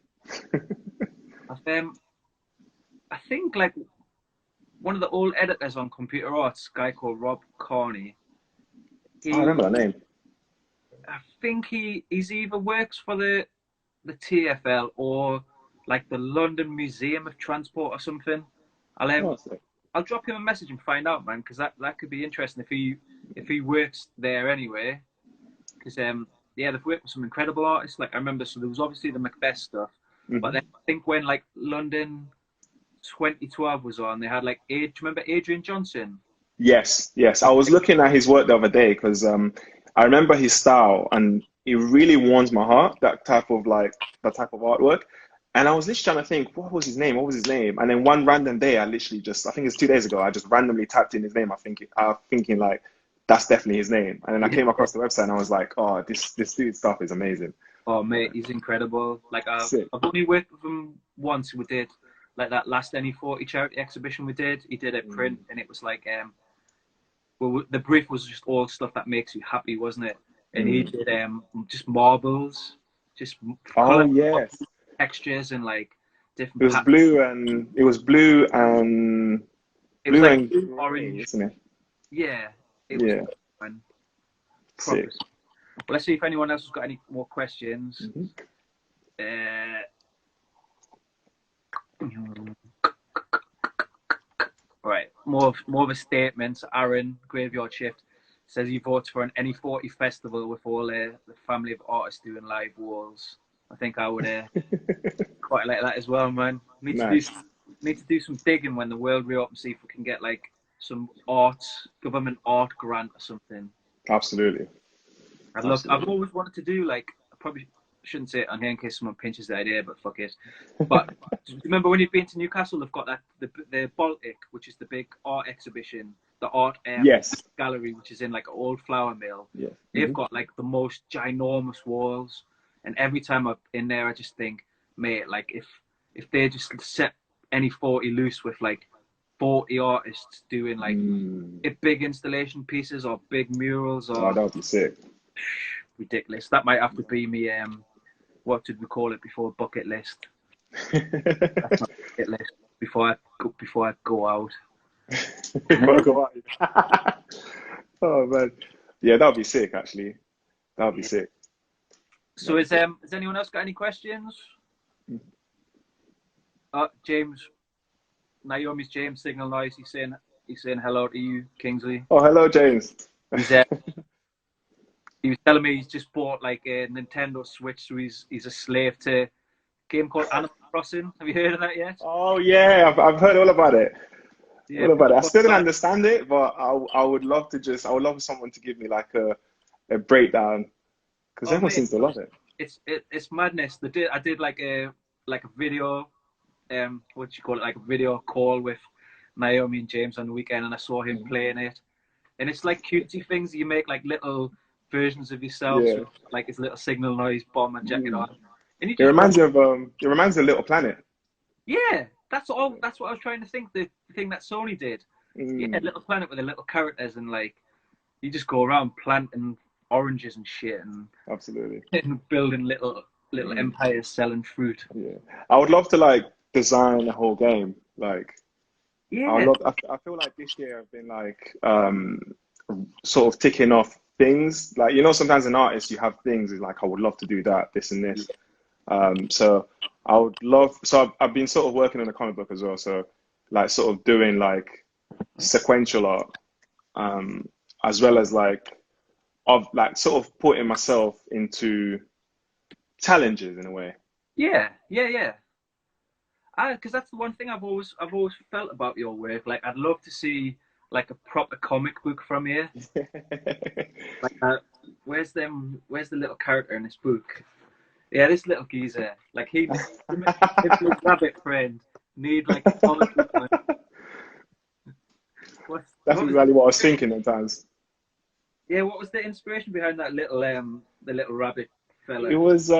I think like one of the old editors on Computer Arts, a guy called Rob Carney. Oh, I He, remember that name. I think he's either works for the TFL or like the London Museum of Transport or something. I'll Oh, um sick. I'll drop him a message and find out, man, because that could be interesting if he works there anyway. Because yeah, they've worked with some incredible artists. Like I remember, so there was obviously the Macbeth stuff, but then Hmm. I think when like London 2012 was on, they had like do you remember Adrian Johnson? Yes, yes. I was looking at his work the other day because I remember his style and it really warms my heart, that type of artwork. And I was literally trying to think, what was his name? What was his name? And then one random day, I literally just, I think it's 2 days ago, I just randomly typed in his name. I thinking like, that's definitely his name. And then I came across the website and I was like, oh, this dude's stuff is amazing. Oh mate, he's incredible. Like Sick. I've only worked with him once. We did like that last AnyForty charity exhibition we did. He did a print, and it was like well, the brief was just all stuff that makes you happy, wasn't it? And he did just marbles, just Oh color yes. textures and like It different was patterns. It was blue like and blue, grey, orange. isn't it? Yeah, it was Yeah. fun. Proper. Sick. Well, let's see if anyone else has got any more questions. Mhm. Uh, right, more of a statement. Aaron, Graveyard Shift, says he votes for an AnyForty festival with all the family of artists doing live walls. I think I would quite like that as well, man. Nice. Need to do some digging when the world reopens. See if we can get like some government art grant or something. Absolutely. I've Absolutely. always wanted to do like. I probably shouldn't say it on here in case someone pinches the idea, but fuck it. But remember when you've been to Newcastle, they've got that the Baltic, which is the big art exhibition, the art Yes. gallery, which is in like an old flour mill. Yes. They've got like the most ginormous walls, and every time I'm in there, I just think, mate, like if they just set AnyForty loose with like 40 artists doing like big installation pieces or big murals Oh, or that would be sick. ridiculous. That might have to be me. What did we call it before? Bucket list. That's my bucket list before I go out. Oh man, yeah, that would be sick. Actually, that would be sick. So has anyone else got any questions? James, Naomi's James signal noise. He's saying hello to you, Kingsley. Oh, hello, James. He was telling me he's just bought like a Nintendo Switch, so he's a slave to a game called Animal Crossing. Have you heard of that yet? Oh yeah, I've heard all about it. Yeah, All about it. I still don't understand it, but I would love to I would love someone to give me like a breakdown because everyone mate, seems to love it. It's madness. I did like a video, what do you call it, like a video call with Naomi and James on the weekend, and I saw him playing it, and it's like cutesy things. You make like little versions of yourselves with like his little signal noise bomb and jacket on, and you It just reminds me of Little Planet. yeah. That's all. That's what I was trying to think. The thing that Sony did, yeah, Little Planet with the little characters, and like you just go around planting oranges and shit, and Absolutely. and building little empires selling fruit. Yeah, I would love to like design the whole game. Like, Yeah, I feel like this year I've been like sort of ticking off things. Like sometimes an artist you have things is like I would love to do that, this and this. So I would love. So I've been sort of working on a comic book as well. So like sort of doing like sequential art, as well as like of like sort of putting myself into challenges in a way. yeah. Because that's the one thing I've always felt about your work. Like I'd love to see like a proper comic book from you. Like where's the little character in this book? Yeah, this little geezer. Like his rabbit friend need like a comic book. That's exactly what I was thinking at times. Yeah, what was the inspiration behind that little the little rabbit fella? It was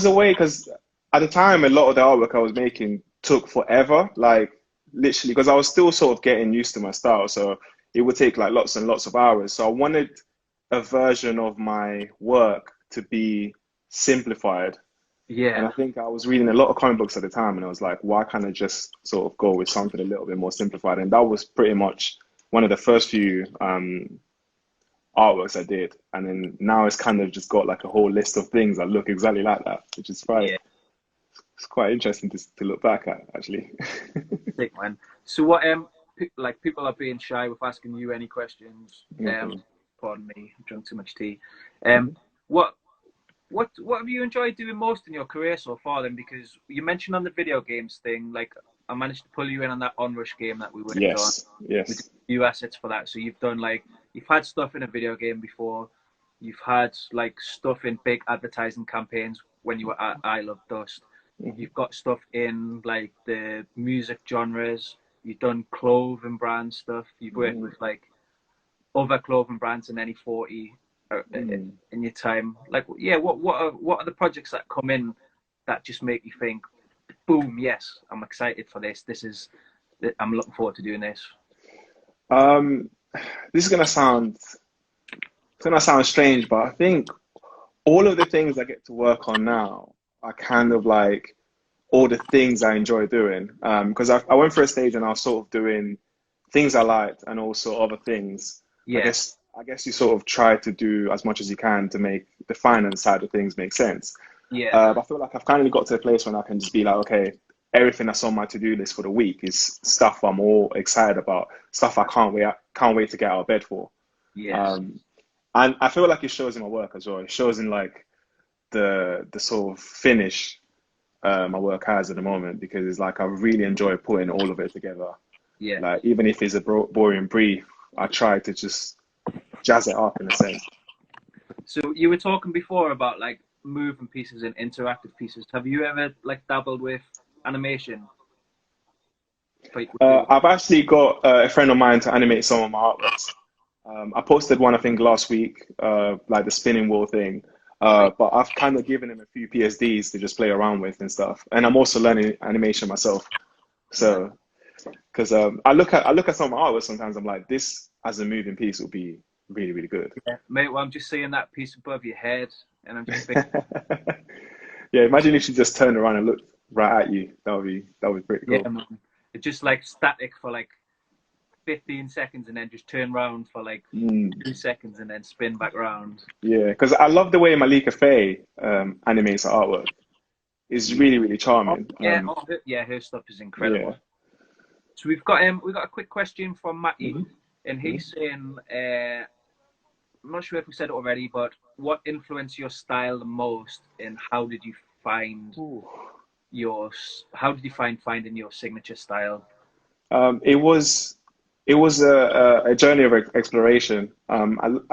a way because at the time a lot of the artwork I was making took forever, like literally because I was still sort of getting used to my style, so it would take like lots and lots of hours. So I wanted a version of my work to be simplified. Yeah. And I think I was reading a lot of comic books at the time, and I was like, why can't I just sort of go with something a little bit more simplified? And that was pretty much one of the first few artworks I did. And then now it's kind of just got like a whole list of things that look exactly like that, which is it's quite interesting to look back at, actually. Sick, man. So what like people are being shy with asking you any questions. Pardon me, I've drunk too much tea. What have you enjoyed doing most in your career so far then? Because you mentioned on the video games thing, like I managed to pull you in on that Onrush game that we worked on. Yes. With new assets for that. So you've had stuff in a video game before. You've had like stuff in big advertising campaigns when you were at I Love Dust. Mhm. You've got stuff in like the music genres. You've done clothing brand stuff. You've worked Mm. with like other clothing brands in AnyForty Mm. in your time. Like, yeah, what are the projects that come in that just make you think, boom, yes, I'm excited for this. I'm looking forward to doing this. Um, this is gonna sound strange, but I think all of the things I get to work on now are kind of like all the things I enjoy doing. Because I went through a stage and I was sort of doing things I liked and also other things. Yeah, I guess you sort of try to do as much as you can to make the finance side of things make sense. yeah, But I feel like I've kind of got to a place when I can just be like, okay, everything that's on my to-do list for the week is stuff I'm all excited about, stuff I can't wait to get out of bed for. yes, Um, and I feel like it shows in my work as well. It shows in like the sort of finish my work has at the moment because it's like I really enjoy putting all of it together. yeah. Like even if it's a boring brief, I try to just jazz it up in a sense. So you were talking before about like moving pieces and interactive pieces. Have you ever like dabbled with animation with your work? I've actually got a friend of mine to animate some of my artworks. I posted one I think last week, like the spinning wheel thing. Right. But I've kind of given him a few PSDs to just play around with and stuff. And I'm also learning animation myself. Nice. So because I look at some of my artwork sometimes, I'm like, this as a moving piece will be really, really good. Yeah, mate. Well, I'm just seeing that piece above your head, and I'm just thinking, Yeah, imagine if she just turned around and looked right at you. That would be pretty yeah, cool. man. It's just like static for like 15 seconds, and then just turn around for like Mm, 2 seconds, and then spin back around. yeah, because I love the way Malika Faye animates her artwork. It's Yeah. really, really Oh, charming. yeah. Oh, yeah. Her stuff is Yeah. incredible. So we've got a quick question from Matty, Hmm. and Hmm. he's saying, I'm not sure if we said it already, but what influenced your style the most, and Ooh. how did you find finding your signature style? It was a journey of exploration.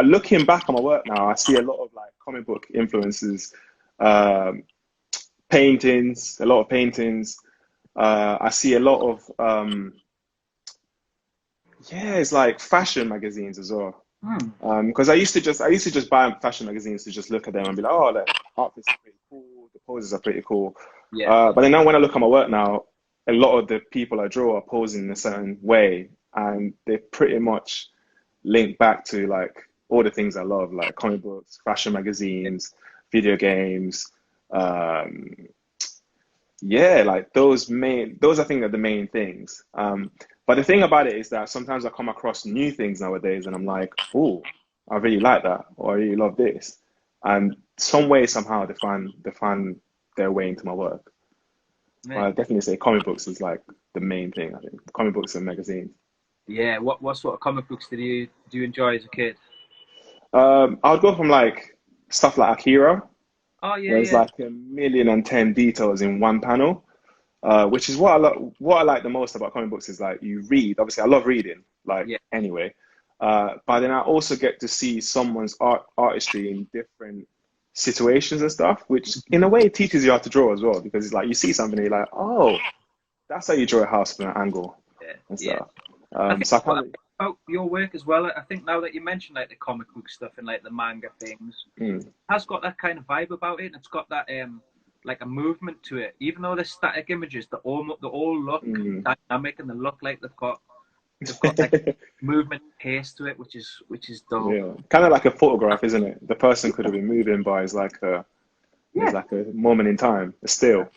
Looking back on my work now, I see a lot of like comic book influences, um, paintings, a lot of paintings. I see a lot of yeah, it's like fashion magazines as well. Hmm. Because I used to just buy fashion magazines to just look at them and be like, oh, the outfits are pretty cool, the poses are pretty cool. Yeah. But then now when I look at my work now, a lot of the people I draw are posing in a certain way, and they pretty much link back to like all the things I love, like comic books, fashion magazines, video games. Um, yeah, like those I think are the main things. But the thing about it is that sometimes I come across new things nowadays and I'm like, oh, I really like that, or I really love this. And some way, somehow they find their way into my work. I Mate. definitely say comic books is like the main thing, I think. Comic books and magazines. Yeah. What sort of comic books do you enjoy as a kid? I would go from like stuff like Akira, Oh yeah, where it's yeah, like 1,010,000 details in one panel. Which is what I like the most about comic books is like you read. Obviously, I love reading, like yeah. anyway. But then I also get to see someone's artistry in different situations and stuff, which in a way teaches you how to draw as well. Because it's like you see something and you're like, oh, that's how you draw a house from an angle Yeah, and yeah. stuff. I think So I what kind I of think about your work as well. I think now that you mentioned like the comic book stuff and like the manga things, mm, has got that kind of vibe about it. And it's got that like a movement to it. Even though they're static images, they all look mm. dynamic and they look like they've got like movement pace to it, which is dope. Yeah, kind of like a photograph, isn't it? The person could have been moving, but it's Yeah, like a moment in time, a still.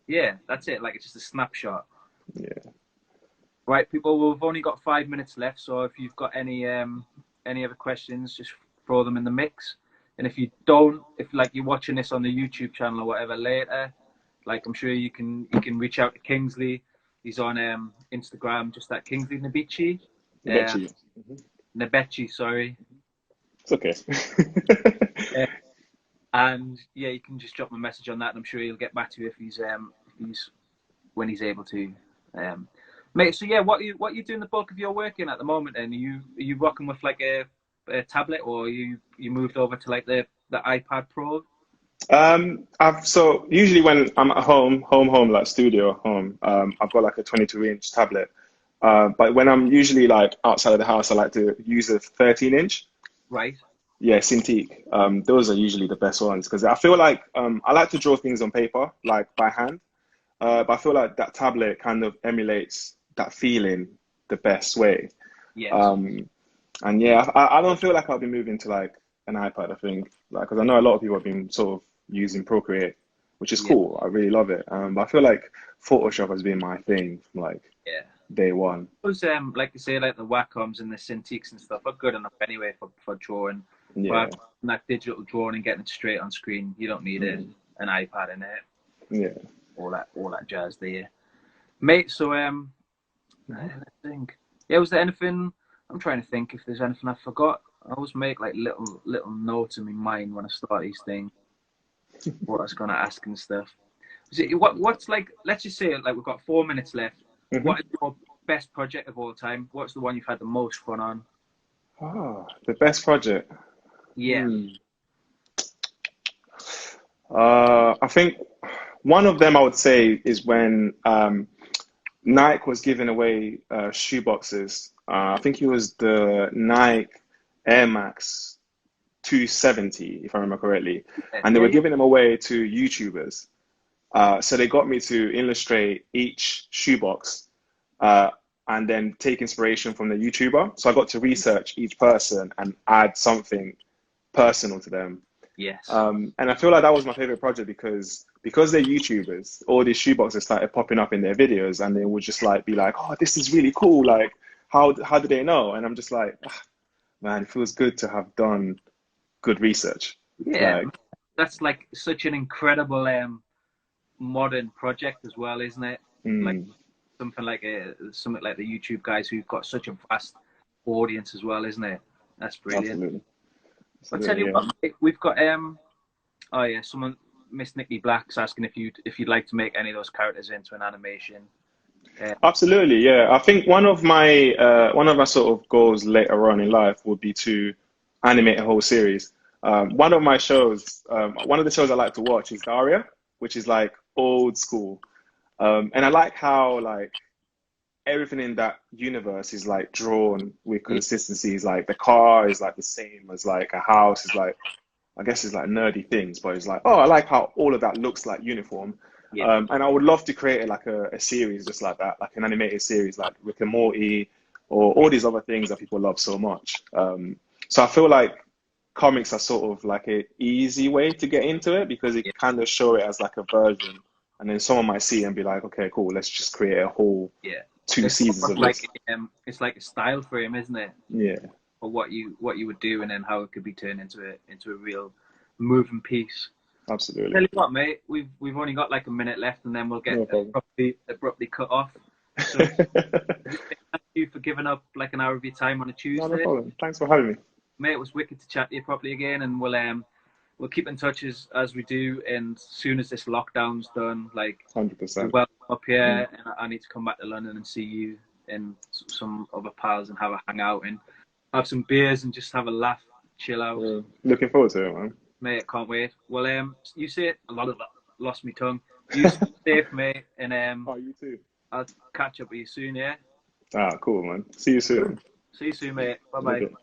yeah, that's it. Like it's just a snapshot. Yeah. Right, people, we've only got 5 minutes left, so if you've got any other questions, just throw them in the mix. And if you don't, if like you're watching this on the YouTube channel or whatever later, like I'm sure you can reach out to Kingsley. He's on Instagram, just at Kingsley Nebechi. Uh, Nebechi. Nebechi, sorry. It's okay. Uh, and yeah, you can just drop him a message on that, and I'm sure he'll get back to you if he's when he's able to. Mate, so yeah, what you doing the bulk of your work in at the moment? And are you rocking with like a tablet, or you moved over to like the iPad Pro? So usually when I'm at home, like studio at home, I've got like a 22-inch tablet. But when I'm usually like outside of the house, I like to use a 13-inch. Right. Yeah, Cintiq. Those are usually the best ones because I feel like I like to draw things on paper, like by hand. But I feel like that tablet kind of emulates that feeling the best way. Yes. Um, and yeah, I don't feel like I'll be moving to like an iPad. I think like because I know a lot of people have been sort of using Procreate, which is Yeah. cool. I really love it. But I feel like Photoshop has been my thing from like Yeah. day one. Those like you say, like the Wacoms and the Cintiqs and stuff are good enough anyway for drawing. Yeah, But that digital drawing and getting it straight on screen, you don't need mm, an iPad in it. yeah. All that jazz there, mate. So Mhm. let's think. Yeah, was there anything? I'm trying to think if there's anything I forgot. I always make like little notes in my mind when I start these things. What I was gonna ask and stuff. What's like? Let's just say like we've got 4 minutes left. What is Mhm. your best project of all time? What's the one you've had the most fun on? The best project. Yeah. Hmm. I think one of them I would say is when Nike was giving away shoe boxes. I think it was the Nike Air Max 270, if I remember correctly, Yeah. and they Yeah. were Yeah. giving them away to YouTubers. So they got me to illustrate each shoebox uh, and then take inspiration from the YouTuber. So I got to research each person and add something personal to them. Yes. And I feel like that was my favorite project because they're YouTubers, all these shoeboxes started popping up in their videos, and they would just like be like, "Oh, this is really cool! Like, how do they know?" And I'm just like, "Ah, man, it feels good to have done good research." Yeah. Like, That's like such an incredible modern project as well, isn't it? Like mm, something like the YouTube guys who've got such a vast audience as well, isn't it? That's brilliant. absolutely, I'll tell you absolutely, yeah, what, mate, we've got oh yeah, someone Miss Nikki Black's asking if you'd like to make any of those characters into an animation. absolutely, yeah. I think one of my sort of goals later on in life would be to animate a whole series. One of the shows I like to watch is Daria, which is like old school. And I like how like everything in that universe is like drawn with Yeah, consistencies. Like the car is like the same as like a house is like I guess it's like nerdy things, but it's like oh I like how all of that looks like uniform. yeah, And I would love to create like a series just like that, like an animated series like Rick and Morty or all these other things that people love so much. So I feel like comics are sort of like a easy way to get into it because it yeah, kind of show it as like a version, and then someone might see it and be like, okay, cool, let's just create a whole yeah. two It's seasons almost of this. like it's like a style frame, isn't it? Yeah, For what you would do, and then how it could be turned into a real moving piece. Tell absolutely. you what, mate, we've only got like a minute left, and then we'll get No problem. abruptly cut off. So thank you for giving up like an hour of your time on a No Tuesday, problem. Thanks for having me. mate. It was wicked to chat to you properly again, and we'll keep in touch as we do. And as soon as this lockdown's done, like you're 100%. welcome up Mm. here, and I need to come back to London and see you and some other pals and have a hangout and have some beers and just have a laugh, chill out. Looking forward to it, man. Mate, can't wait. Well, you say it. A lot of that lost me tongue. You stay safe, mate, and Oh, you too. I'll catch up with you soon. Yeah. Ah, cool, man. See you soon. See you soon, mate. Bye In a bye. bit.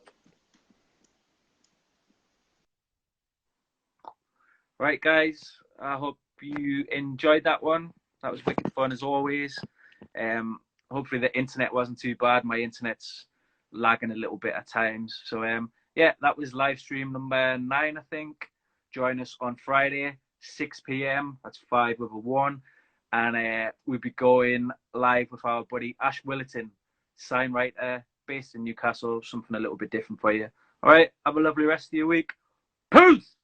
Right, guys. I hope you enjoyed that one. That was wicked fun as always. Hopefully the internet wasn't too bad. My internet's lagging a little bit at times. So yeah, that was live stream number 9, I think. Join us on Friday, 6 p.m. That's 5 with a 1. And we'll be going live with our buddy Ash Willerton, sign writer, based in Newcastle. Something a little bit different for you. All right, have a lovely rest of your week. Peace!